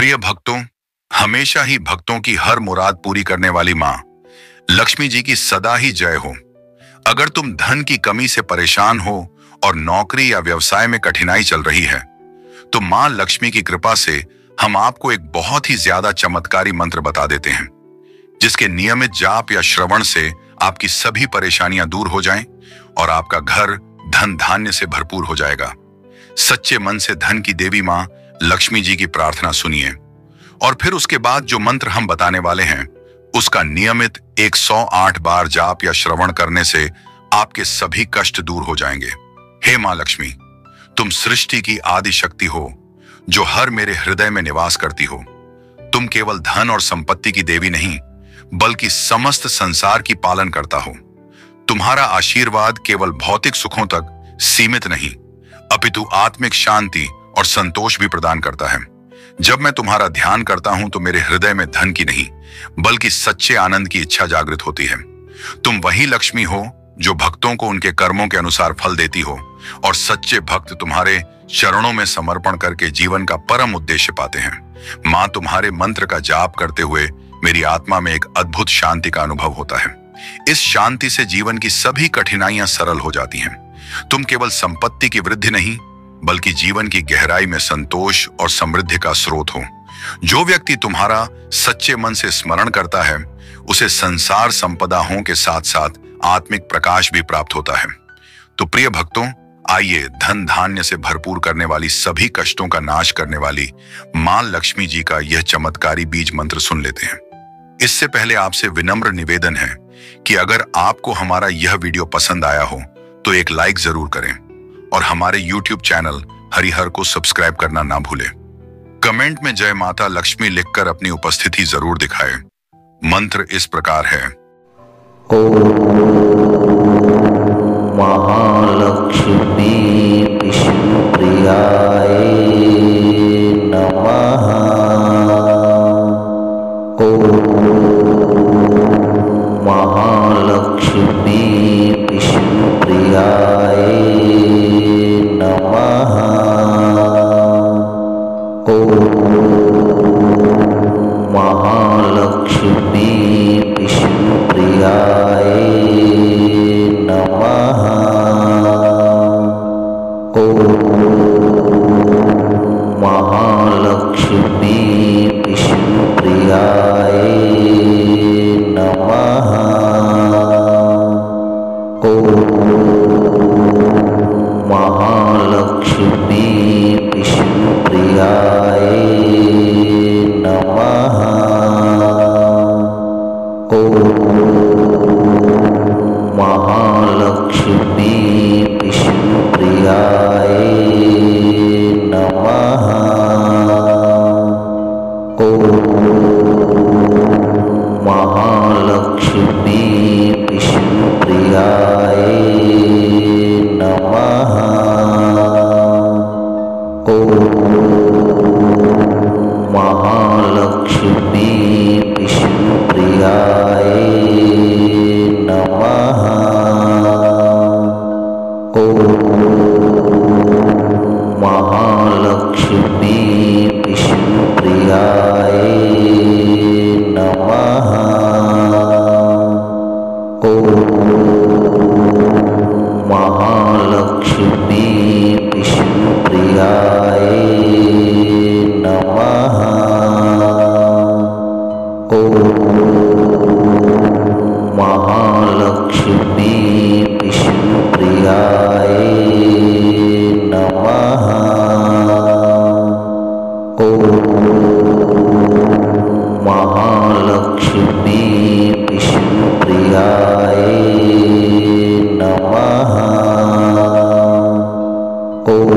प्रिय भक्तों, हमेशा ही भक्तों की हर मुराद पूरी करने वाली माँ लक्ष्मी जी की सदा ही जय हो। अगर तुम धन की कमी से परेशान हो और नौकरी या व्यवसाय में कठिनाई चल रही है, तो माँ लक्ष्मी की कृपा से हम आपको एक बहुत ही ज्यादा चमत्कारी मंत्र बता देते हैं, जिसके नियमित जाप या श्रवण से आपकी सभी परेशानियां दूर हो जाएं और आपका घर धन धान्य से भरपूर हो जाएगा। सच्चे मन से धन की देवी माँ लक्ष्मी जी की प्रार्थना सुनिए और फिर उसके बाद जो मंत्र हम बताने वाले हैं उसका नियमित 108 बार जाप या श्रवण करने से आपके सभी कष्ट दूर हो जाएंगे। हे माँ लक्ष्मी, तुम सृष्टि की आदि शक्ति हो जो हर मेरे हृदय में निवास करती हो। तुम केवल धन और संपत्ति की देवी नहीं, बल्कि समस्त संसार की पालन करता हो। तुम्हारा आशीर्वाद केवल भौतिक सुखों तक सीमित नहीं, अपितु आत्मिक शांति और संतोष भी प्रदान करता है। जब मैं तुम्हारा ध्यान करता हूं तो मेरे हृदय में धन की नहीं, बल्कि सच्चे आनंद की इच्छा जागृत होती है। तुम वही लक्ष्मी हो जो भक्तों को उनके कर्मों के अनुसार फल देती हो, और सच्चे भक्त तुम्हारे चरणों में समर्पण करके जीवन का परम उद्देश्य पाते हैं। माँ, तुम्हारे मंत्र का जाप करते हुए मेरी आत्मा में एक अद्भुत शांति का अनुभव होता है। इस शांति से जीवन की सभी कठिनाइयां सरल हो जाती हैं। तुम केवल संपत्ति की वृद्धि नहीं, बल्कि जीवन की गहराई में संतोष और समृद्धि का स्रोत हो। जो व्यक्ति तुम्हारा सच्चे मन से स्मरण करता है, उसे संसार संपदाओं के साथ साथ आत्मिक प्रकाश भी प्राप्त होता है। तो प्रिय भक्तों, आइए धन धान्य से भरपूर करने वाली सभी कष्टों का नाश करने वाली मां लक्ष्मी जी का यह चमत्कारी बीज मंत्र सुन लेते हैं। इससे पहले आपसे विनम्र निवेदन है कि अगर आपको हमारा यह वीडियो पसंद आया हो तो एक लाइक जरूर करें और हमारे YouTube चैनल हरिहर को सब्सक्राइब करना ना भूलें। कमेंट में जय माता लक्ष्मी लिखकर अपनी उपस्थिति जरूर दिखाएं। मंत्र इस प्रकार है। ओम महालक्ष्मी विष्णुप्रियाय नमः। ओम महालक्ष्मी विष्णुप्रियाय नमः। ओम महालक्ष्मी विष्णुप्रियाय नमः। ओम महालक्ष्मी विष्णुप्रियाय नमः। ओम महालक्ष्मी विष्णुप्रियाय नमः। ओम महालक्ष्मी विष्णुप्रियाय नमः। ओम महालक्ष्मी विष्णुप्रियाय नमः। ओम महालक्ष्मी विष्णुप्रियाय नमः। ओम महालक्ष्मी विष्णुप्रियाय नमः। ओम महालक्ष्मी विष्णुप्रियाय नमः। ओम महालक्ष्मी विष्णुप्रियाय नमः। ओम महालक्ष्मी विष्णुप्रियाय नमः। ओम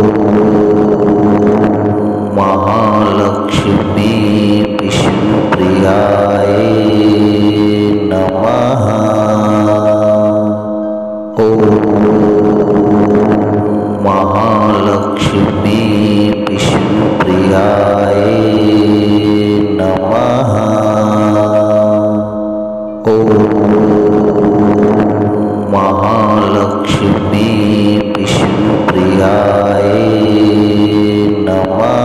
महालक्ष्मी विष्णुप्रियाय नमः। ओम महालक्ष्मी विष्णुप्रियाय नमः। ओम महालक्ष्मी विष्णुप्रियाय नमः।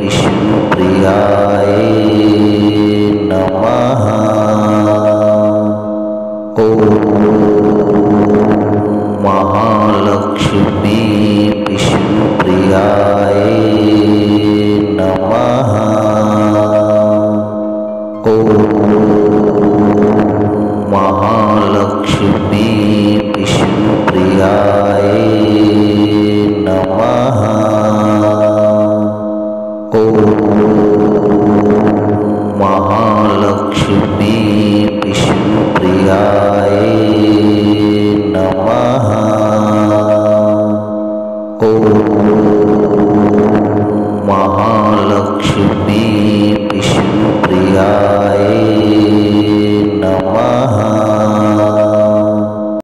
विष्णुप्रियाय नमः। ॐ महालक्ष्मी